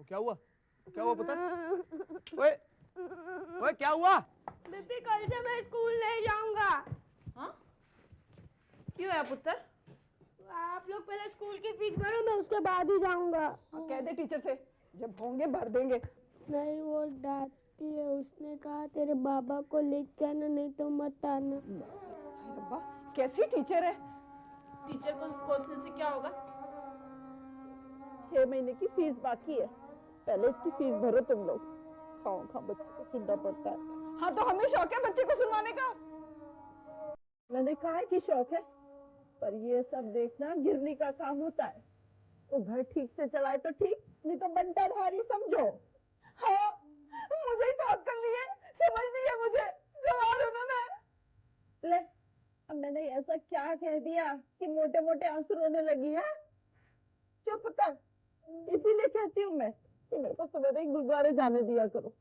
क्या हुआ? क्या हुआ पुत्र? ओए ओए क्या हुआ? बीपी कल से मैं स्कूल नहीं जाऊंगा। हाँ? क्यों है पुत्र? आप लोग पहले स्कूल की फीस भरो, मैं उसके बाद ही जाऊंगा। कह दे टीचर से, जब होंगे भर देंगे। नहीं, वो डांटती है। उसने कहा तेरे बाबा को लेके आना, नहीं तो मत आना। रब्बा, कैसी टीचर है? टीचर को कोसने से क्या होगा? 6 महीने की फीस बाकी है, पहले इसकी फीस भरो तुम लोग। खाओ खा बच्चे को सुनना पड़ता है। हाँ तो हमें शौक है बच्चे को सुनवाने का। मैंने कहा है कि शौक है, पर ये सब देखना गिरनी का काम होता है। तो घर ठीक से चलाए तो ठीक, नहीं तो बनता भारी समझो। हाँ, मुझे ही तो अक्ल नहीं है, समझ नहीं है मुझे। गंवार हूं ना मैं। ले, अब मैंने ऐसा क्या कह दिया कि मोटे मोटे आंसू रोने लगी है? चुप कर। इसीलिए कहती हूँ मैं कि मेरे को सुबह ही गुरुद्वारे जाने दिया करो।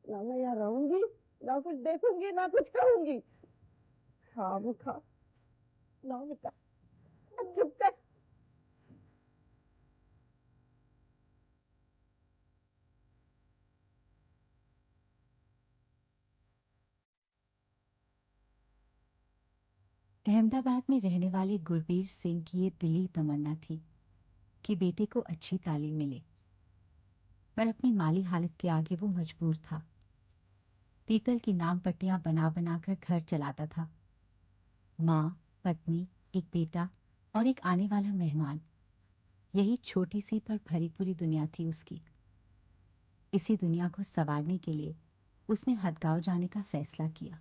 ना मैं यहाँ रहूंगी, ना कुछ देखूंगी, ना कुछ करूंगी। हाँ वो खा ना बेटा, अब चुप कर। अहमदाबाद में रहने वाले गुरबीर सिंह की ये दिली तमन्ना थी कि बेटे को अच्छी तालीम मिले, पर अपनी माली हालत के आगे वो मजबूर था। पीतल की नाम पट्टियां बना बनाकर घर चलाता था। माँ, पत्नी, एक बेटा और एक आने वाला मेहमान, यही छोटी सी पर भरी पूरी दुनिया थी उसकी। इसी दुनिया को संवारने के लिए उसने हदगांव जाने का फैसला किया।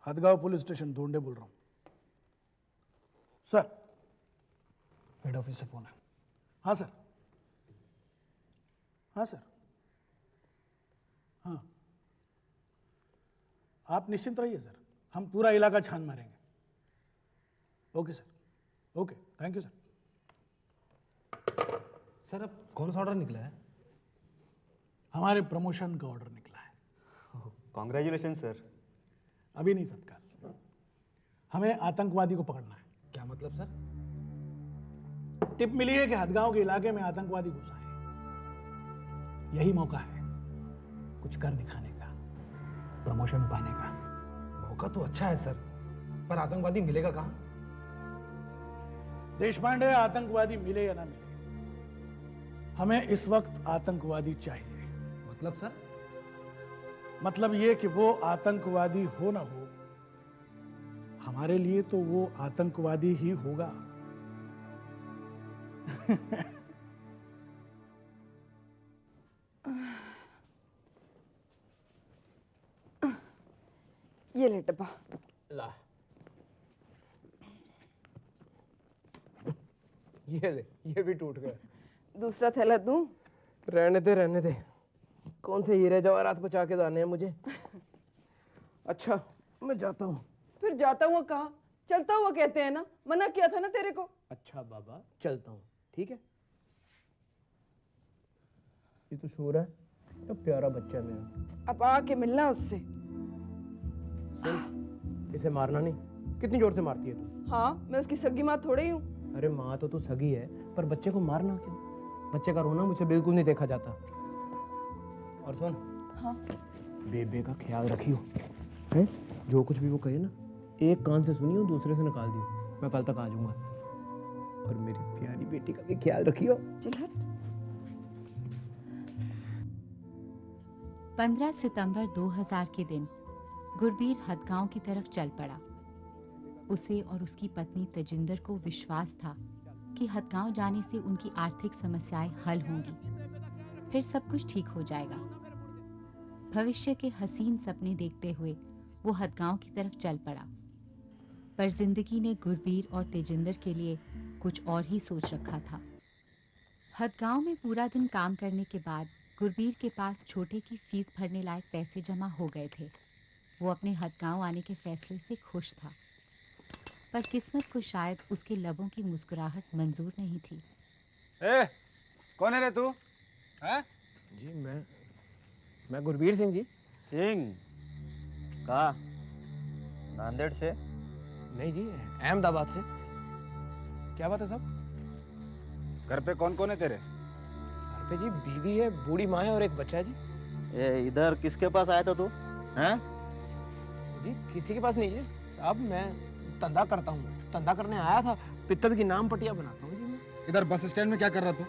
हदगांव पुलिस स्टेशन ढूंढे बोल रहा हूँ सर। हेड ऑफिस से फोन है। हाँ सर, हाँ सर, हाँ। आप निश्चिंत रहिए सर, हम पूरा इलाका छान मारेंगे। Okay sir, okay, thank you sir. Sir अब कौन सा ऑर्डर निकला है? हमारे प्रमोशन का ऑर्डर निकला है। Congratulation sir. अभी नहीं सर, कल। हमें आतंकवादी को पकड़ना है। क्या मतलब सर? टिप मिली है कि हदगांव के इलाके में आतंकवादी घुसा है। यही मौका है कुछ कर दिखाने का, प्रमोशन पाने का। मौका तो अच्छा है सर, पर आतंकवादी मिलेगा कहाँ? देशपांडे, आतंकवादी मिले या ना मिले, हमें इस वक्त आतंकवादी चाहिए। मतलब सर? मतलब ये कि वो आतंकवादी हो ना हो, हमारे लिए तो वो आतंकवादी ही होगा। ये ले डब्बा। ला, ये ले, ये भी टूट गया। दूसरा थैला दूं? रहने दे, रहने दे। कौन से हीरे जवाहरात बचा के जाने हैं मुझे। अच्छा, मैं जाता हूँ। फिर जाता हुआ कहा, चलता हुआ कहते हैं ना, मना किया था ना तेरे को। अच्छा बाबा, चलता हूँ, ठीक है। ये तो शोर है, तो प्यारा बच्चा है मेरा। अब आके मिलना उससे। सुन, इसे मारना नहीं। कितनी जोर से मारती है तू? हाँ, मैं उसकी सगी माँ थोड़ी हूँ। अरे माँ तो तू सगी है, पर बच्चे को मारना क्यों? बच्चे का रोना मुझे बिल्कुल नहीं देखा जाता। और सुन, हाँ, बेबे का ख्याल रखियो, हैं? जो कुछ भी वो कहे ना, एक कान से सुनियो, दूसरे से निकाल दियो। मैं कल तक आ जाऊंगा। और मेरी प्यारी बेटी का भी ख्याल रखियो। चल हट। 15 सितंबर 2000 के दिन गुरबीर हदगांव की तरफ चल पड़ा। उसे और उसकी पत्नी तजिंदर को विश्वास था कि हदगांव जाने से उनकी आर्थिक समस्याएं हल होंगी, फिर सब कुछ ठीक हो जाएगा। भविष्य के हसीन सपने देखते हुए वो हदगांव की तरफ चल पड़ा, पर जिंदगी ने गुरबीर और तेजिंदर के लिए कुछ और ही सोच रखा था। हदगांव में पूरा दिन काम करने के बाद गुरबीर के पास छोटे की फीस भरने लायक पैसे जमा हो गए थे। वो अपने हदगांव आने के फैसले से खुश था, पर किस्मत को शायद उसके लबों की मुस्कुराहट मंजूर नहीं थी। ए, कौन है रे तू? हैं? जी मैं गुरबीर सिंह जी। सिंह कहाँ? नांदेड़ से? नहीं जी, अहमदाबाद से। क्या बात है साहब? घर पे कौन कौन है तेरे? घर पे जी बीवी है, बूढ़ी माँ है और एक बच्चा है जी। ये इधर किसके पास आया था तू? हैं? जी किसी के पास नहीं जी साहब, मैं धंधा करता हूँ, धंधा करने आया था, पित्तल की नाम पटिया बनाता हूँ जी मैं। इधर बस स्टैंड में क्या कर रहा तू?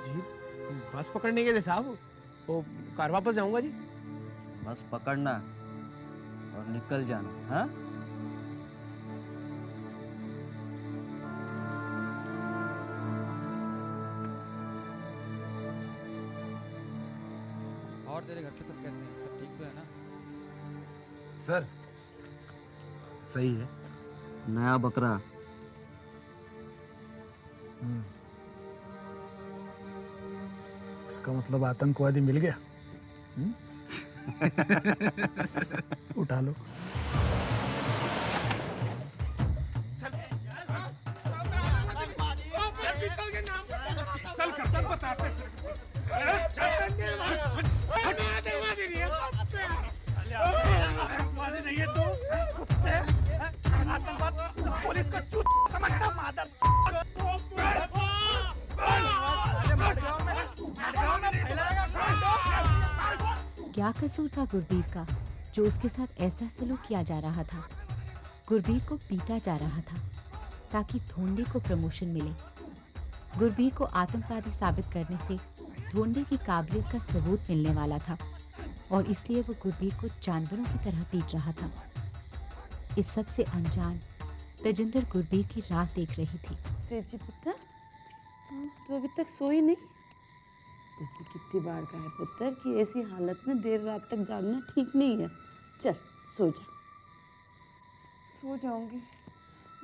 जी बस पकड़ने के थे साहब, वो कार वापस जाऊंगा जी। बस पकड़ना और निकल जाना, हाँ? और तेरे घर पे सब कैसे हैं? सब ठीक तो है ना? सर सही है। नया बकरा। इसका मतलब आतंकवादी मिल गया। उठा लो। चल कर्तन बताते नहीं है तो कुत्ते आतंकवाद पुलिस को चूत समझता मादर। क्या कसूर था गुरबीर का जो उसके साथ ऐसा सलूक किया जा रहा था? गुरबीर को पीटा जा रहा था ताकि धोंडे को प्रमोशन मिले। गुरबीर को आतंकवादी साबित करने से धोंडे की काबिलियत का सबूत मिलने वाला था और इसलिए वो गुरबीर को जानवरों की तरह पीट रहा था। इस सब से अनजान तजिंदर गुरबीर की राह देख रही थी। तेजी पुत्र, तू अभी तक सोई नहीं? तुझसे कितनी बार कहा है पुत्र कि ऐसी हालत में देर रात तक जागना ठीक नहीं है। चल सो जा। सो जाऊंगी,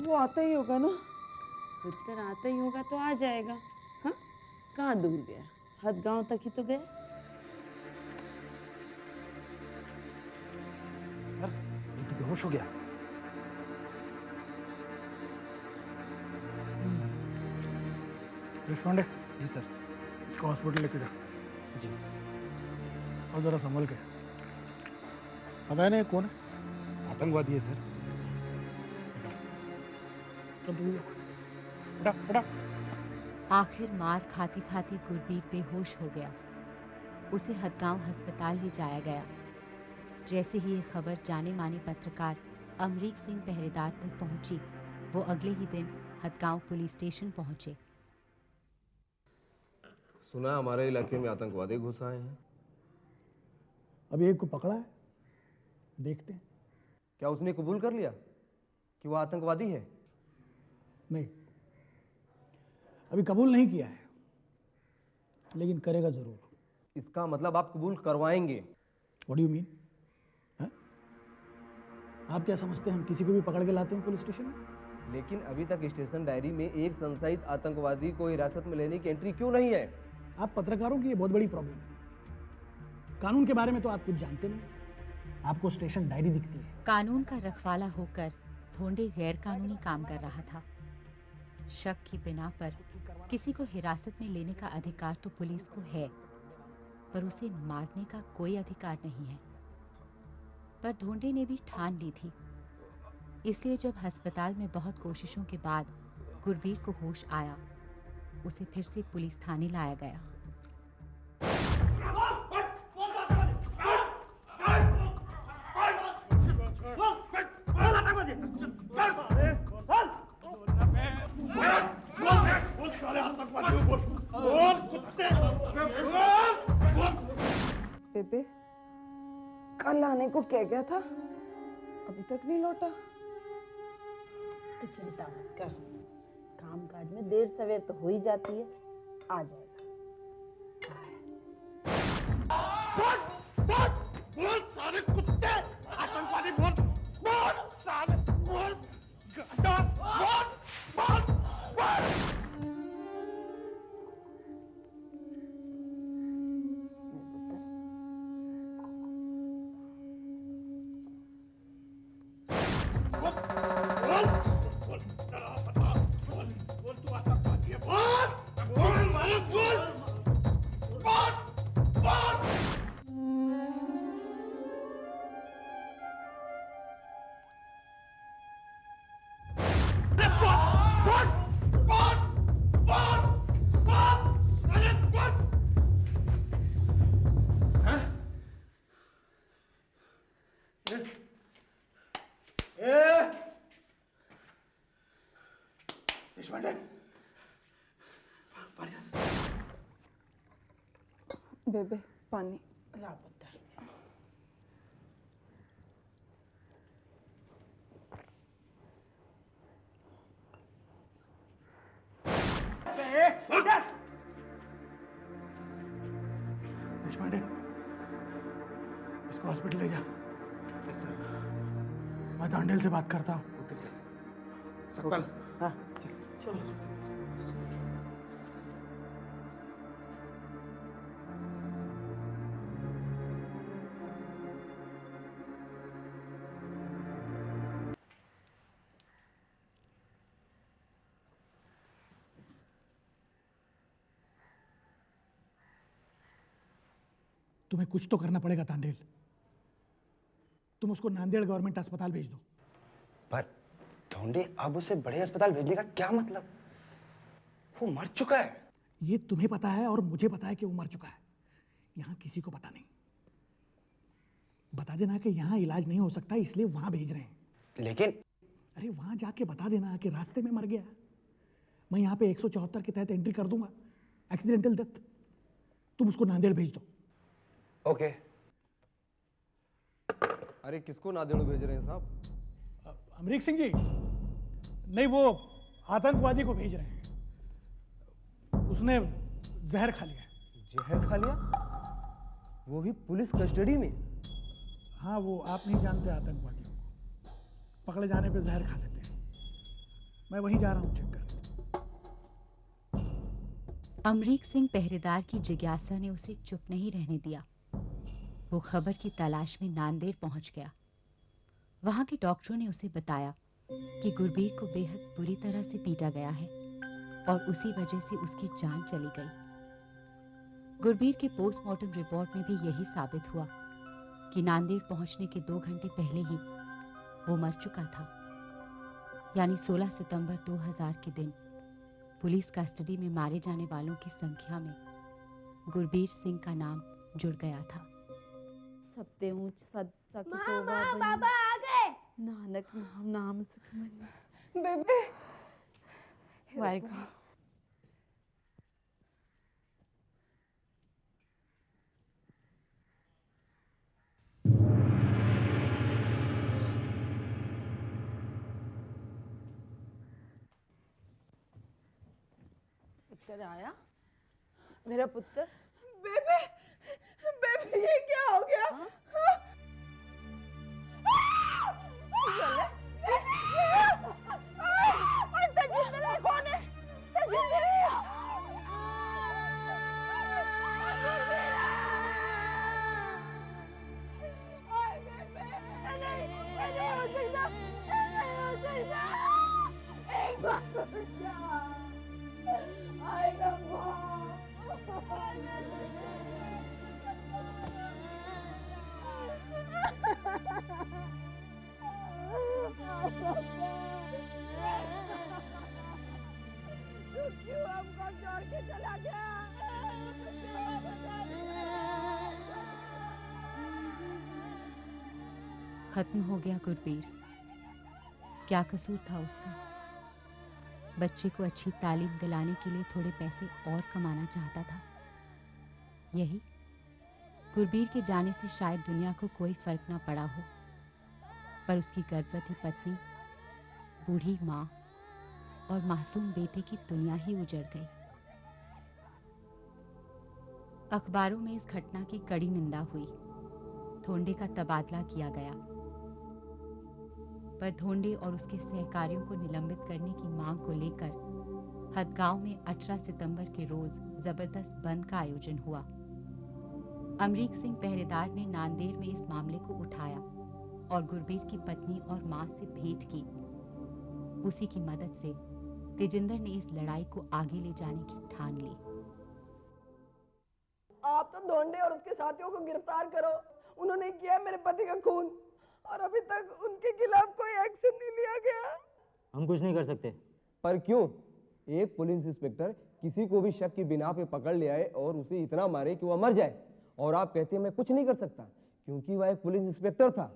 वो आता ही होगा ना? पुत्र आता ही होगा तो आ जाएगा। हाँ, कहाँ दूर गया? हदगांव तक ही तो गया। सर ये तो बेहोश हो गया। देशपांडे जी सर। इसको हॉस्पिटल लेके जा। जी। और जरा संभल के। पता है नहीं कौन है? आतंकवादी है सर। चल तू उठा उठा। आखिर मार खाते खाते गुरबीर बेहोश हो गया। उसे हदगांव अस्पताल ले जाया गया। जैसे ही ये खबर जाने माने पत्रकार अमरीक सिंह पहरेदार तक पहुंची, वो अगले ही दिन हदगांव पुलिस स्टेशन पहुंचे। सुना हमारे इलाके में आतंकवादी घुस आए हैं। अभी एक को पकड़ा है, देखते हैं। क्या उसने कबूल कर लिया कि वो आतंकवादी है? नहीं, अभी कबूल नहीं किया है, लेकिन करेगा जरूर। इसका मतलब आप कबूल करवाएंगे? What do you mean? आप क्या समझते हैं हम किसी को भी पकड़ के लाते हैं पुलिस स्टेशन में? लेकिन अभी तक स्टेशन डायरी में एक संशयित आतंकवादी को हिरासत में लेने की एंट्री क्यों नहीं है? आप पत्रकारों की ये बहुत बड़ी प्रॉब्लम है। कानून के बारे में तो आप कुछ जानते नहीं, आपको स्टेशन डायरी दिखती है। कानून का रखवाला होकर धोंडे गैर कानूनी काम कर रहा था। शक की बिना पर किसी को हिरासत में लेने का अधिकार तो पुलिस को है, पर उसे मारने का कोई अधिकार नहीं है। पर धोंडे ने भी ठान ली थी, इसलिए जब अस्पताल में बहुत कोशिशों के बाद गुरबीर को होश आया, उसे फिर से पुलिस थाने लाया गया। बेबे, कल आने को कह गया था, अभी तक नहीं लौटा। तो चिंता मत कर, काम काज में देर सवेर तो हो ही जाती है, आ जाएगा। बोल सारे कुत्ते आतंकवादी, बोल बोल सारे, बोल गड्ढा, बोल बोल बोल। देशपांडे, बेबे पानी ला पुत्र। देशपांडे, इसको हॉस्पिटल ले जा। मैं दांडेल से बात करता हूँ। Okay sir. सकपाल, हाँ चलो। तुम्हें कुछ तो करना पड़ेगा तांडेल। तुम उसको नांदेड़ गवर्नमेंट अस्पताल भेज दो। पर धोंडे, अब उसे बड़े अस्पताल भेजने का क्या मतलब? वो मर चुका है। ये तुम्हें पता है और मुझे पता है कि वो मर चुका है। यहाँ किसी को पता नहीं। बता देना कि यहाँ इलाज नहीं हो सकता, इसलिए वहां भेज रहे हैं। लेकिन अरे वहां जाके बता देना कि रास्ते में मर गया। मैं यहाँ पे 174 के तहत एंट्री कर दूंगा, एक्सीडेंटल डेथ। तुम उसको नांदेड़ भेज दो। ओके। अरे किसको नांदेड़ भेज रहे हैं साहब? अमरीक सिंह जी, नहीं वो आतंकवादी को भेज रहे हैं। उसने जहर खा लिया। जहर खा लिया? वो भी पुलिस कस्टडी में? हाँ, वो आप नहीं जानते आतंकवादियों को, पकड़े जाने पे जहर खा लेते हैं। मैं वहीं जा रहा हूँ चेक कर। अमरीक सिंह पहरेदार की जिज्ञासा ने उसे चुप नहीं रहने दिया। वो खबर की तलाश में नांदेड़ पहुंच गया। वहां के डॉक्टरों ने उसे बताया कि गुरबीर को बेहद बुरी तरह से पीटा गया है और उसी वजह से उसकी जान चली गई। गुरबीर के पोस्टमार्टम रिपोर्ट में भी यही साबित हुआ कि नांदेड़ पहुंचने के 2 घंटे पहले ही वो मर चुका था। यानी 16 सितंबर 2000 के दिन पुलिस कस्टडी में मारे जाने वालों की संख्या में गुरबीर सिंह का नाम जुड़ गया था। सबते ऊंच सद सख मामा, शोभा बनी, बाबा आ गए। नानक नाम नाम सुखमनी। बेबे वाहेगुरु। पुत्र आया, मेरा पुत्र। बेबे बेबे ये क्या हो गया? तजिंदर कौन है? तजिंदर तू क्यों हमको छोड़ के चला गया? खत्म हो गया गुरबीर। क्या कसूर था उसका? बच्चे को अच्छी तालीम दिलाने के लिए थोड़े पैसे और कमाना चाहता था। यही गुरबीर के जाने से शायद दुनिया को कोई फर्क ना पड़ा हो, पर उसकी गर्भवती पत्नी, बूढ़ी माँ और मासूम बेटे की दुनिया ही उजड़ गई। अखबारों में इस घटना की कड़ी निंदा हुई। धोंडे का तबादला किया गया, पर धोंडे और उसके सहकारियों को निलंबित करने की मांग को लेकर हदगांव में 18 सितंबर के रोज जबरदस्त बंद का आयोजन हुआ। अमरीक सिंह पहरेदार ने नांदेड़ में इस मामले को उठाया और गुरबीर की पत्नी और मां से भेंट की। उसी की मदद से तेजिंदर ने इस लड़ाई को आगे ले जाने की ठान ली। आप तो धोंडे और उसके साथियों को गिरफ्तार करो। उन्होंने किया मेरे पति का खून और अभी तक उनके खिलाफ कोई एक्शन नहीं लिया गया। हम कुछ नहीं कर सकते। पर क्यों? एक पुलिस इंस्पेक्टर किसी को भी शक की बिना पे पकड़ ले आए और उसे इतना मारे कि वह मर जाए, और आप कहते हैं मैं कुछ नहीं कर सकता क्योंकि वह एक पुलिस इंस्पेक्टर था।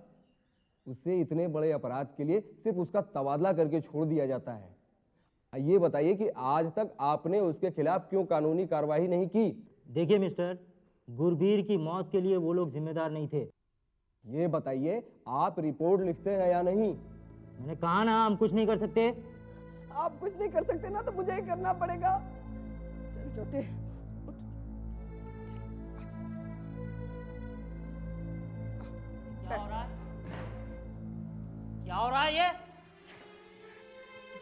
उसे इतने बड़े अपराध के लिए सिर्फ उसका तबादला करके छोड़ दिया जाता है। ये बताइए कि आज तक आपने उसके खिलाफ क्यों कानूनी कार्रवाई नहीं की? देखिए मिस्टर, गुरबीर की मौत के लिए वो लोग जिम्मेदार नहीं थे। ये बताइए आप रिपोर्ट लिखते हैं या नहीं? मैंने कहा ना, हम कुछ नहीं कर सकते। आप कुछ नहीं कर सकते ना तो मुझे ही करना पड़ेगा। चल छोटे, उठ। क्या हो रहा है? क्या हो रहा है ये?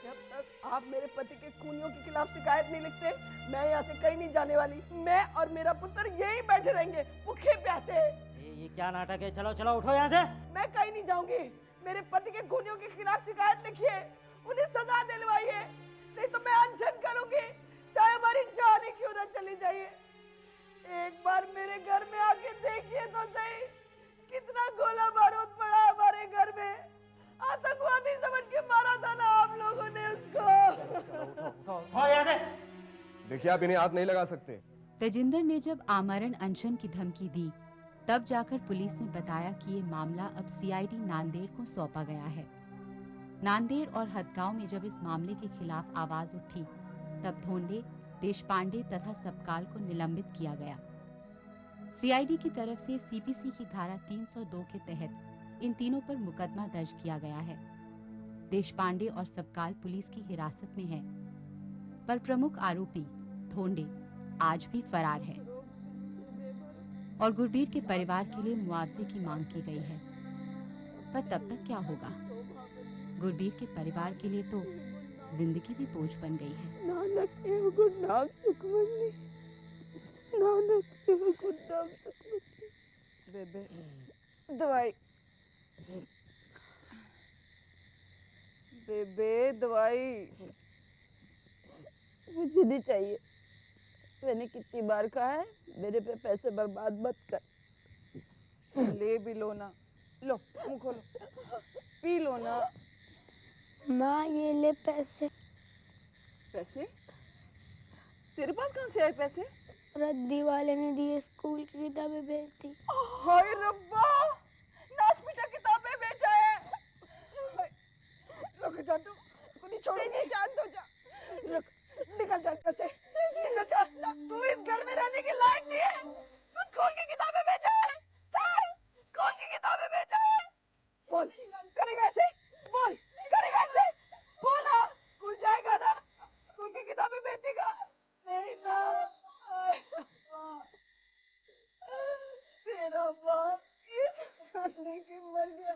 जब तक आप मेरे पति के खूनियों के खिलाफ शिकायत नहीं लिखते, मैं यहाँ से कहीं नहीं जाने वाली। मैं और मेरा पुत्र यहीं बैठे रहेंगे भूखे प्यासे। ये क्या नाटक है? चलो चलो उठो यहाँ से। मैं कहीं नहीं जाऊंगी। मेरे पति के खूनियों के खिलाफ शिकायत लिखिए, उन्हें सजा दिलवाइए, नहीं तो मैं अनशन करूंगी, चाहे हमारी जान ही क्यों ना चली जाइए। एक बार मेरे घर में आके देखिए तो सही, कितना गोला बारूद पड़ा है हमारे घर में। आतंकवादी समझ के मारा था ना आप लोगों ने उसको। देखिए आप इन्हें हाथ नहीं लगा सकते। तेजिंदर ने जब आमरण अनशन की धमकी दी, तब जाकर पुलिस ने बताया कि ये मामला अब सीआईडी नांदेड़ को सौंपा गया है। नांदेड़ और हदगांव में जब इस मामले के खिलाफ आवाज उठी, तब धोंडे, देशपांडे तथा सबकाल को निलंबित किया गया। सीआईडी की तरफ से सीपीसी की धारा 302 के तहत इन तीनों पर मुकदमा दर्ज किया गया है। देशपांडे और सबकाल पुलिस की हिरासत में है, पर प्रमुख आरोपी धोंडे आज भी फरार है और गुरबीर के परिवार के लिए मुआवजे की मांग की गई है। पर तब तक क्या होगा? गुरबीर के परिवार के लिए तो जिंदगी भी बोझ बन गई है। नानक एव गुरनाम सुखमनी, नानक एव गुरनाम सुखमनी। बेबे दवाई, बेबे दवाई मुझे नहीं चाहिए। मैंने कितनी बार कहा है मेरे पे पैसे बर्बाद मत कर। ले भी लो ना, लो मुंह खोलो, पी लो ना। माँ ये ले पैसे। पैसे? तेरे पास कहाँ से आए पैसे? रद्दी वाले ने दिए, स्कूल की किताबें बेचती। हाय रब्बा, नासपीटा किताबें बेचा है। रुक जा तू, नहीं छोड़ूंगी। शांत हो जा, रुक, निकल जा घर से, निकल जा। तू इस घर में रहने के लायक नहीं है। तू स्कूल की किताबें बेचा है, स्कूल की किताबें बेचा है। बोल, करेगा ऐसे? बोल, करेगा ऐसे? बोला, स्कूल जाएगा ना? स्कूल की किताबें बेचेगा? नहीं ना। तेरा बाप इस खाने के मर गया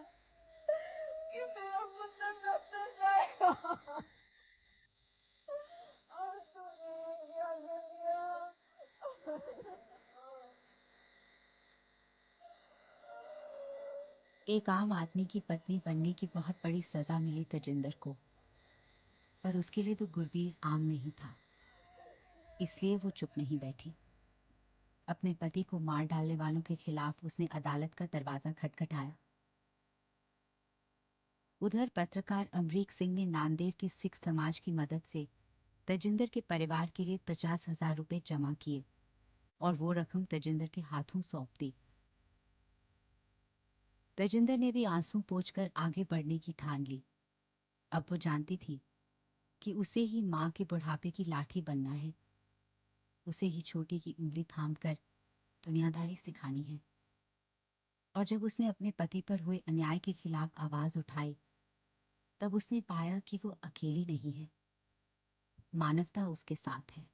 कि मेरा पुत्र डॉक्टर जाएगा। और तूने क्या कर दिया? एक आम आदमी की पत्नी बनने की बहुत बड़ी सजा मिली तेजिंदर को, पर उसके लिए तो गुरबीर आम नहीं था, इसलिए वो चुप नहीं बैठी। अपने पति को मार डालने वालों के खिलाफ उसने अदालत का दरवाजा खटखटाया। उधर पत्रकार अमरीक सिंह ने नांदेड़ के सिख समाज की मदद से तेजिंदर के परिवार के लिए 50,000 रुपए जमा किए और वो रकम तेजिंदर के हाथों सौंप दी। तेजिंदर ने भी आंसू पोंछकर आगे बढ़ने की ठान ली। अब वो जानती थी कि उसे ही माँ के बुढ़ापे की लाठी बनना है, उसे ही छोटी की उंगली थामकर दुनियादारी सिखानी है। और जब उसने अपने पति पर हुए अन्याय के खिलाफ आवाज उठाई, तब उसने पाया कि वो अकेली नहीं है, मानवता उसके साथ है।